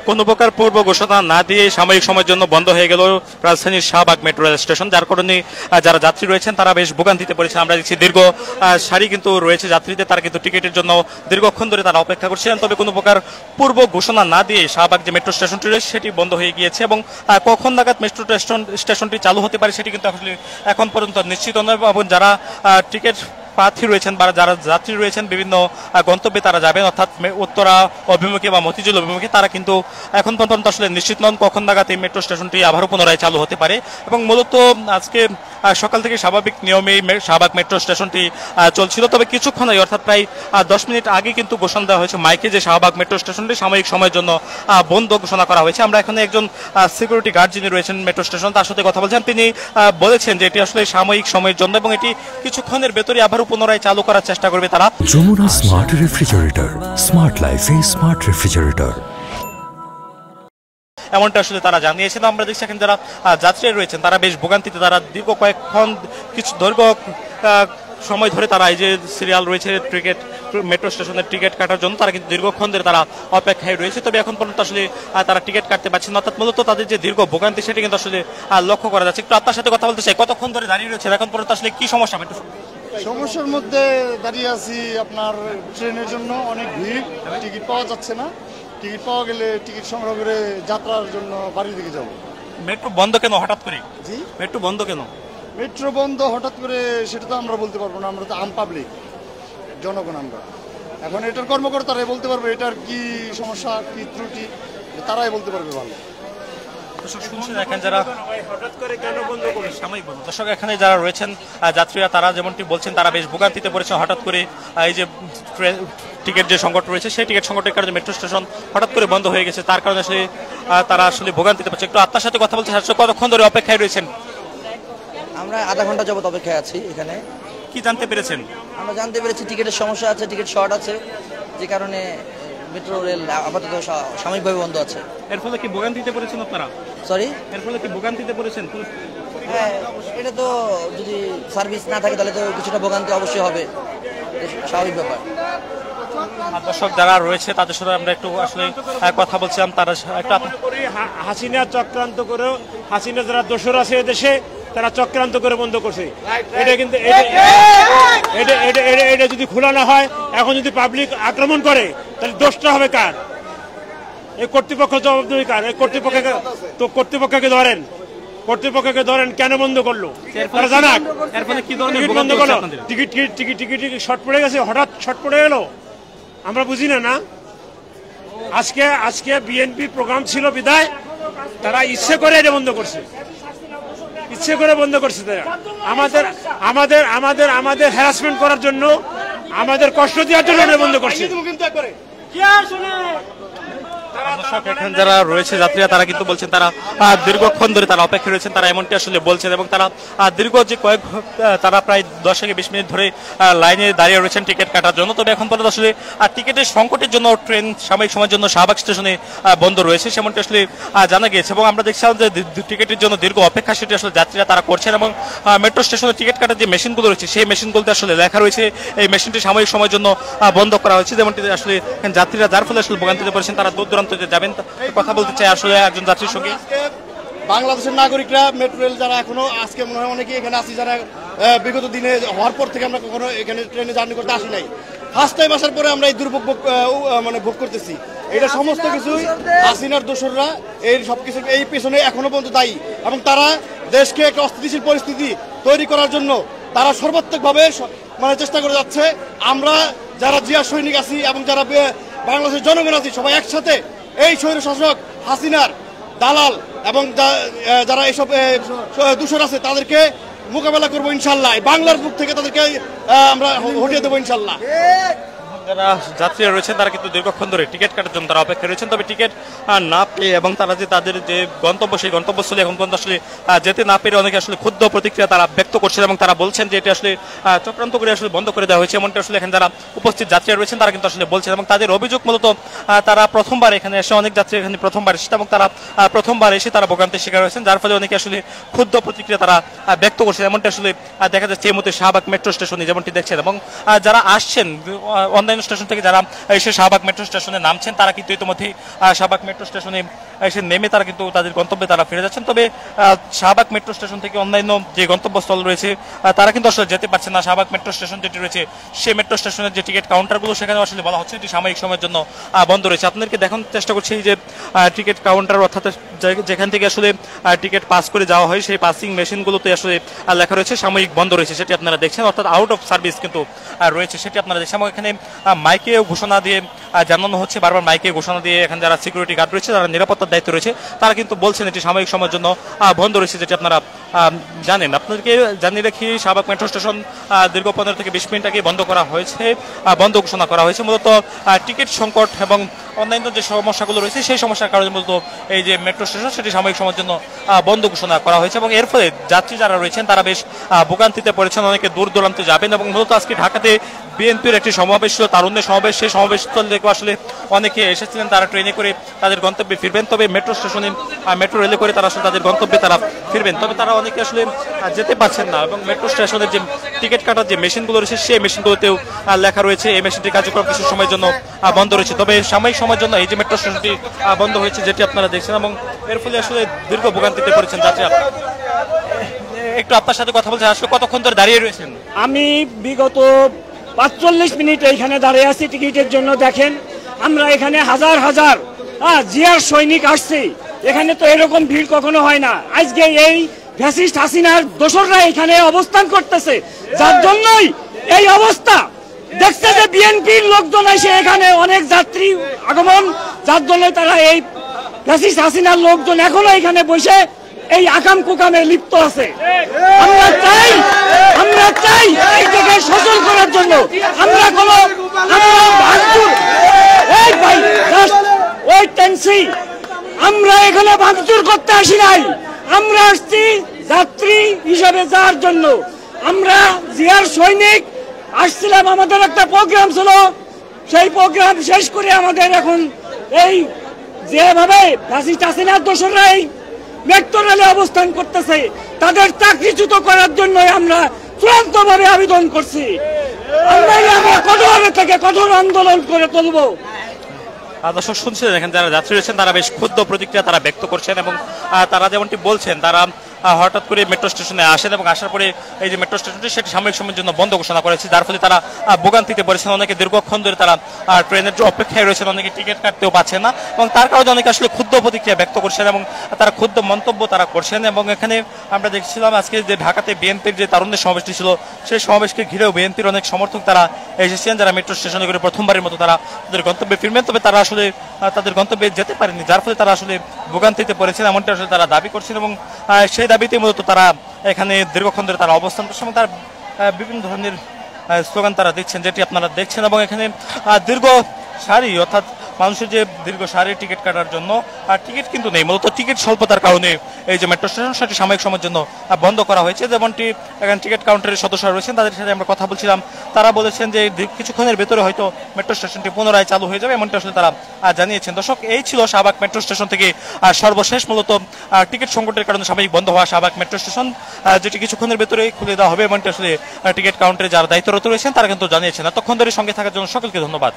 কোনো প্রকার পূর্ব ঘোষণা না দিয়ে সাময়িক সময়ের জন্য বন্ধ হয়ে গেল রাজধানীর শাহবাগ মেট্রো রেল স্টেশন, যার কারণে যারা যাত্রী রয়েছেন তারা বেশ ভোগান্তিতে পড়েছেন। আমরা দেখছি দীর্ঘ সারি কিন্তু রয়েছে যাত্রীদের, তারা কিন্তু টিকিটের জন্য দীর্ঘক্ষণ ধরে তারা অপেক্ষা করছিলেন। তবে কোনো প্রকার পূর্ব ঘোষণা না দিয়ে শাহবাগ যে মেট্রো স্টেশনটি রয়েছে সেটি বন্ধ হয়ে গিয়েছে এবং কখন নাগাদ মেট্রো স্টেশনটি চালু হতে পারে সেটি কিন্তু আসলে এখন পর্যন্ত নিশ্চিত নয়। এবং যারা টিকিট প্রার্থী রয়েছেন বা যারা যাত্রী রয়েছেন বিভিন্ন গন্তব্যে তারা যাবেন, অর্থাৎ উত্তরা অভিমুখে বা মতিঝিল অভিমুখে, তারা কিন্তু এখন পর্যন্ত আসলে নিশ্চিত নন কখন নাগাদ এই মেট্রো স্টেশনটি আবারও পুনরায় চালু হতে পারে। এবং মূলত আজকে সকাল থেকে স্বাভাবিক নিয়মেই শাহবাগ মেট্রো স্টেশনটি চলছিল, তবে কিছুক্ষণ আগে অর্থাৎ প্রায় 10 মিনিট আগে কিন্তু ঘোষণা দেওয়া হয়েছে মাইকে যে শাহবাগ মেট্রো স্টেশনটি সাময়িক সময়ের জন্য বন্ধ ঘোষণা করা হয়েছে। আমরা এখানে একজন সিকিউরিটি গার্ড যিনি রয়েছেন মেট্রো স্টেশন, তার সাথে কথা বলছেন। তিনি বলেছেন যে এটি আসলে সাময়িক সময়ের জন্য এবং এটি কিছুক্ষণের ভেতরে আবারও পুনরায় চালু করার চেষ্টা করবে তারা। যমুনা স্মার্ট রেফ্রিজারেটর, স্মার্ট লাইফে স্মার্ট রেফ্রিজারেটর, এমনটা আসলে তারা জানিয়েছেন। আমরা দেখছি এখন যারা যাত্রী রয়েছেন তারা বেশ ভোগান্তিতে, তারা দীর্ঘ কয়েকক্ষণ কিছু দৈর্ঘ্য সময় ধরে তারা এই যে সিরিয়াল রয়েছে টিকিট মেট্রো স্টেশনের টিকিট কাটার জন্য, তারা কিন্তু দীর্ঘক্ষণ ধরে তারা অপেক্ষায় রয়েছে। তবে এখন পর্যন্ত আসলে তারা টিকিট কাটতে পারছেন না, অর্থাৎ মূলত তাদের যে দীর্ঘ ভোগান্তি সেটি কিন্তু আসলে লক্ষ্য করা যাচ্ছে। একটু আপনার সাথে কথা বলতে চাই, কতক্ষণ ধরে দাঁড়িয়ে রয়েছে, এখন পর্যন্ত আসলে কি সমস্যা? সমস্যার মধ্যে দাঁড়িয়ে আছি, আপনার ট্রেনের জন্য অনেক ভিড়, টিকিট পাওয়া যাচ্ছে না। টিকিট পাওয়া গেলে টিকিট সংগ্রহ করে যাত্রার জন্য বাড়ির দিকে যাব। মেট্রো বন্ধ কেন হঠাৎ করে? জি, মেট্রো বন্ধ কেন? মেট্রো বন্ধ হঠাৎ করে সেটা তো আমরা বলতে পারবো না, আমরা তো আম পাবলিক জনগণ। আমরা এখন এটার কর্মকর্তারাই বলতে পারবে এটার কি সমস্যা, কি ত্রুটি, তারাই বলতে পারবে ভালো। দর্শক এখানে যারা রয়েছেন যাত্রীরা, তারা যেমনটি বলছেন তারা বেশ ভোগান্তিতে পড়েছেন। হঠাৎ করে এই যে টিকিট যে সংকট রয়েছে সেই টিকিট সংকটের কারণে মেট্রো স্টেশন হঠাৎ করে বন্ধ হয়ে গেছে, তার কারণে আসলে তারা আসলে ভোগান্তিতে পড়ছে। একটু আপনার সাথে কথা বলতে চাচ্ছি, কতক্ষণ ধরে অপেক্ষায় রয়েছেন? আমরা আধা ঘন্টা যাবত অপেক্ষায় আছি এখানে। কি জানতে পেরেছেন? আমরা জানতে পেরেছি টিকিটের সমস্যা আছে, টিকিট শর্ট আছে, যে কারণে মেট্রো রেল আপাতত সাময়িকভাবে বন্ধ আছে। এর ফলে কি ভোগান্তিতে পড়েছেন আপনারা? সরি, এর ফলে কি ভোগান্তিতে পড়েছেন? হ্যাঁ, এটা তো যদি সার্ভিস না থাকে তাহলে তো কিছুটা ভোগান্তি অবশ্যই হবে, স্বাভাবিক ব্যাপার। দর্শক যারা রয়েছে তাদের সাথে আমরা একটু আসলে কথা বলছিলাম, তারা একটা হাসিনা চক্রান্ত করে, হাসিনা যারা দোসর আছে দেশে তারা চক্রান্ত করে বন্ধ করছে। এটা কিন্তু এটা যদি খোলা না হয়, এখন যদি পাবলিক আক্রমণ করে তাহলে দোষটা হবে কার? এই কর্তৃপক্ষ জবাবদিহি কার? এই কর্তৃপক্ষকে ধরেন, কর্তৃপক্ষকে ধরেন, কেন বন্ধ করলো তারা জানাক। টিকিট বন্ধ করলো, টিকিট শর্ট পড়ে গেছে, হঠাৎ শর্ট পড়ে গেল, আমরা বুঝি না। আজকে বিএনপি প্রোগ্রাম ছিল বিদায় তারা ইচ্ছে করে এটা বন্ধ করছে, ইচ্ছে করে বন্ধ করছে তারা আমাদের হ্যারাসমেন্ট করার জন্য, আমাদের কষ্ট দেওয়ার জন্য এটা বন্ধ করছে। এখানে যারা রয়েছে যাত্রীরা তারা কিন্তু বলছেন তারা দীর্ঘক্ষণ ধরে তারা অপেক্ষা রয়েছেন, তারা এমনটি আসলে বলছেন। এবং তারা দীর্ঘ যে তারা প্রায় 10 থেকে 20 মিনিট ধরে লাইনে দাঁড়িয়ে রয়েছেন টিকিট কাটার জন্য। তবে এখন পর্যন্ত আসলে টিকিটের সংকটের জন্য ট্রেন সাময়িক সময়ের জন্য শাহবাগ স্টেশনে বন্ধ রয়েছে, সেমনটি আসলে জানা গিয়েছে। এবং আমরা দেখছিলাম যে টিকিটের জন্য দীর্ঘ অপেক্ষা সেটি আসলে যাত্রীরা তারা করছেন। এবং মেট্রো স্টেশনে টিকিট কাটার যে মেশিনগুলো রয়েছে সেই মেশিনগুলোতে আসলে লেখা রয়েছে এই মেশিনটি সাময়িক সময়ের জন্য বন্ধ করা হয়েছে, যেমনটি আসলে যাত্রীরা যার ফলে আসলে ভোগান্তিতে পড়েছেন, তারা দূর দূরান্ত যাবেন। কথা বলতে চাই আসলে একজন যাত্রীর সঙ্গে। বাংলাদেশের নাগরিকরা মেট্রো রেল যারা এখনো আজকে মনে হয় অনেকেই এখানে আসি, যারা বিগত দিনে হওয়ার পর থেকে আমরা কখনো এখানে ট্রেনে জার্নি করতে আসি নাই। ফার্স্ট টাইম আসার পরে আমরা এই দুর্ভোগ ভোগ করতেছি। এটা সমস্ত কিছুই হাসিনার দোসররা এই সবকিছু এই পেছনে এখনো পর্যন্ত দায়ী, এবং তারা দেশকে একটা অস্থিতিশীল পরিস্থিতি তৈরি করার জন্য তারা সর্বাত্মকভাবে চেষ্টা করে যাচ্ছে। আমরা যারা জিয়া সৈনিক আছি এবং যারা বাংলাদেশের জনগণ আছি, সবাই একসাথে এই স্বৈরশাসক হাসিনার দালাল এবং যারা এইসব দূষণ আছে তাদেরকে মোকাবেলা করবো ইনশাল্লাহ। বাংলার বুক থেকে তাদেরকে আমরা হটিয়ে দেবো ইনশাল্লাহ। যারা যাত্রীরা রয়েছেন তারা কিন্তু দীর্ঘক্ষণ ধরে টিকিট কাটার জন্য তারা অপেক্ষা রয়েছেন, তবে টিকিট না পেয়ে এবং তারা যে তাদের যে গন্তব্য সেই গন্তব্যস্থলে এখন পর্যন্ত আসলে যেতে না পেরে অনেকে আসলে ক্ষুদ্র প্রতিক্রিয়া তারা ব্যক্ত করছেন। এবং তারা বলছেন যে এটি আসলে চক্রান্ত করে আসলে বন্ধ করে দেওয়া হয়েছে, এমনটা আসলে এখানে যারা উপস্থিত যাত্রীরা রয়েছেন তারা কিন্তু আসলে বলছেন। এবং তাদের অভিযোগ মূলত তারা প্রথমবার এখানে এসে, অনেক যাত্রী এখানে প্রথমবার এসেছে এবং তারা প্রথমবার এসে তারা ভোগান্তির শিকার হয়েছেন, যার ফলে অনেকে আসলে ক্ষুদ্র প্রতিক্রিয়া তারা ব্যক্ত করছেন। এমনটা আসলে দেখা যাচ্ছে এই মুহূর্তে শাহবাগ মেট্রো স্টেশনে যেমনটি দেখছেন। এবং যারা আসছেন অন্যান্য স্টেশন থেকে যারা এসে শাহবাগ মেট্রো স্টেশনে নামছেন তারা কিন্তু ইতিমধ্যে শাহবাগ মেট্রো স্টেশনে এসে নেমে তারা কিন্তু তাদের গন্তব্যে তারা ফিরে যাচ্ছেন। তবে শাহবাগ মেট্রো স্টেশন থেকে অন্যান্য যে গন্তব্যস্থল রয়েছে তারা কিন্তু আসলে যেতে পারছে না। শাহবাগ মেট্রো স্টেশন যেটি রয়েছে সেই মেট্রো স্টেশনের যে টিকিট কাউন্টারগুলো সেখানে আসলে বলা হচ্ছে এটি সাময়িক সময়ের জন্য বন্ধ রয়েছে। আপনাদেরকে দেখানোর চেষ্টা করছি যে টিকিট কাউন্টার অর্থাৎ যেখান থেকে আসলে টিকিট পাস করে যাওয়া হয় সেই পাসিং মেশিনগুলোতে আসলে লেখা রয়েছে সাময়িক বন্ধ রয়েছে, সেটি আপনারা দেখছেন, অর্থাৎ আউট অফ সার্ভিস কিন্তু রয়েছে সেটি আপনারা দেখছেন। এবং এখানে মাইকে ঘোষণা দিয়ে জানানো হচ্ছে, বারবার মাইকে ঘোষণা দিয়ে এখানে যারা সিকিউরিটি গার্ড রয়েছে যারা নিরাপত্তার দায়িত্ব রয়েছে তারা কিন্তু বলছেন এটি সাময়িক সময়ের জন্য বন্ধ রয়েছে, যেটি আপনারা জানেন। আপনাদেরকে জানিয়ে রাখি শাহবাগ মেট্রো স্টেশন দীর্ঘ 15 থেকে 20 মিনিট আগে বন্ধ করা হয়েছে, বন্ধ ঘোষণা করা হয়েছে মূলত টিকিট সংকট এবং অন্যান্য যে সমস্যাগুলো রয়েছে সেই সমস্যার কারণে মূলত এই যে মেট্রো স্টেশন সেটি সাময়িক সময়ের জন্য বন্ধ ঘোষণা করা হয়েছে। এবং এর ফলে যাত্রী যারা রয়েছেন তারা বেশ ভোগান্তিতে পড়েছেন, অনেকে দূর দূরান্তে যাবেন। এবং মূলত আজকে ঢাকাতে বিএনপির একটি সমাবেশ ছিল, তারুণ্যের সমাবেশ, সেই সমাবেশস্থল থেকে আসলে অনেকে এসেছিলেন, তারা ট্রেনে করে তাদের গন্তব্যে ফিরবেন। তবে মেট্রো স্টেশনে মেট্রো রেলে করে তারা আসলে তাদের গন্তব্যে তারা ফিরবেন, তবে তারা অনেকে আসলে যেতে পারছেন না। এবং মেট্রো স্টেশনের যে টিকিট কাটার যে মেশিনগুলো রয়েছে সেই মেশিনগুলোতেও লেখা রয়েছে এই মেশিনটি কার্যক্রম কিছু সময়ের জন্য বন্ধ রয়েছে। তবে সাময়িক সময়ের জন্য এই যে মেট্রো স্টেশনটি বন্ধ হয়েছে যেটি আপনারা দেখছেন, এবং এর ফলে আসলে দীর্ঘ ভোগান্তিতে পড়েছেন যাত্রীরা। একটু আপনার সাথে কথা বলছেন, আসলে কতক্ষণ ধরে দাঁড়িয়ে রয়েছেন? আমি বিগত 45 মিনিট এইখানে দাঁড়িয়ে আছি টিকিটের জন্য। দেখেন আমরা এখানে হাজার হাজার জিয়ার সৈনিক আসছে, এখানে তো এরকম ভিড় কখনো হয় না। আজকে এই ফ্যাসিস্ট হাসিনার দোসররা এখানে অবস্থান করতেছে, যার জন্যই এই অবস্থা। দেখছে যে বিএনপির লোকজন এসে এখানে অনেক যাত্রী আগমন, যার জন্য তারা এই ফ্যাসিস্ট হাসিনার লোকজন এখনো এখানে বসে এই আকাম কুকামে লিপ্ত আছে। আমরা চাই এই জায়গায় সচল করার জন্য আমরা কোনো আমরা এখানে ভাঙচুর করতে আসি নাই, আমরা আসছি যাত্রী হিসাবে যাওয়ার জন্য। আমরা জিয়ার সৈনিক আসছিলাম, আমাদের একটা প্রোগ্রাম ছিল, সেই প্রোগ্রাম শেষ করে আমাদের এখন এই যেভাবে ফ্যাসিস্ট হাসিনার দোসররা এই মেট্রো রেলে অবস্থান করতেছে তাদের চাকরিচ্যুত করার জন্য আমরা চূড়ান্ত ভাবে আবেদন করছি। আমরা কঠোর থেকে কঠোর আন্দোলন করে তুলবো। দর্শক শুনছিলেন এখানে যারা যাত্রী রয়েছেন তারা বেশ ক্ষুদ্র প্রতিক্রিয়া তারা ব্যক্ত করছেন, এবং তারা যেমনটি বলছেন তারা হঠাৎ করে মেট্রো স্টেশনে আসেন এবং আসার পরে এই যে মেট্রো স্টেশনটি সেটি সাময়িক সময়ের জন্য বন্ধ ঘোষণা করেছে, যার ফলে তারা ভোগান্তিতে পড়েছেন। অনেকে দীর্ঘক্ষণ ধরে তারা ট্রেনের অপেক্ষায় রয়েছেন, অনেকে টিকিট কাটতেও পাচ্ছেন না, এবং তার কারণে অনেকে আসলে ক্ষুদ্র প্রতিক্রিয়া ব্যক্ত করছেন এবং তারা ক্ষুদ্র মন্তব্য তারা করছেন। এবং এখানে আমরা দেখছিলাম আজকে যে ঢাকাতে বিএনপির যে তারুণ্যের সমাবেশটি ছিল সেই সমাবেশকে ঘিরেও বিএনপির অনেক সমর্থক তারা এসেছেন, যারা মেট্রো স্টেশনে করে প্রথমবারের মতো তারা তাদের গন্তব্যে ফিরবেন। তবে তারা আসলে তাদের গন্তব্যে যেতে পারেনি, যার ফলে তারা আসলে ভোগান্তিতে পড়েছেন এমনটা আসলে তারা দাবি করছেন। এবং সেই দাবিতে মূলত তারা এখানে দীর্ঘক্ষণ ধরে তারা অবস্থান করছেন এবং তার বিভিন্ন ধরনের স্লোগান তারা দিচ্ছেন যেটি আপনারা দেখছেন। এবং এখানে দীর্ঘ সারি, অর্থাৎ মানুষের যে দীর্ঘ সারি টিকিট কাটার জন্য টিকিট কিন্তু নেই, মূলত টিকিট স্বল্পতার কারণে এই যে মেট্রো স্টেশন সেটি সাময়িক সময়ের জন্য বন্ধ করা হয়েছে। যেমনটি এখানে টিকিট কাউন্টারের সদস্যরা রয়েছেন তাদের সাথে আমরা কথা বলছিলাম, তারা বলেছেন যে কিছুক্ষণের ভেতরে হয়তো মেট্রো স্টেশনটি পুনরায় চালু হয়ে যাবে, এমনটি আসলে তারা জানিয়েছেন। দর্শক, এই ছিল শাহবাগ মেট্রো স্টেশন থেকে সর্বশেষ মূলত টিকিট সংকটের কারণে সাময়িক বন্ধ হওয়া শাহবাগ মেট্রো স্টেশন, যেটি কিছুক্ষণের ভেতরে খুলে দেওয়া হবে এমনটি আসলে টিকিট কাউন্টারে যারা দায়িত্বরত রয়েছেন তারা কিন্তু জানিয়েছেন। এতক্ষণ ধরে সঙ্গে থাকার জন্য সকলকে ধন্যবাদ।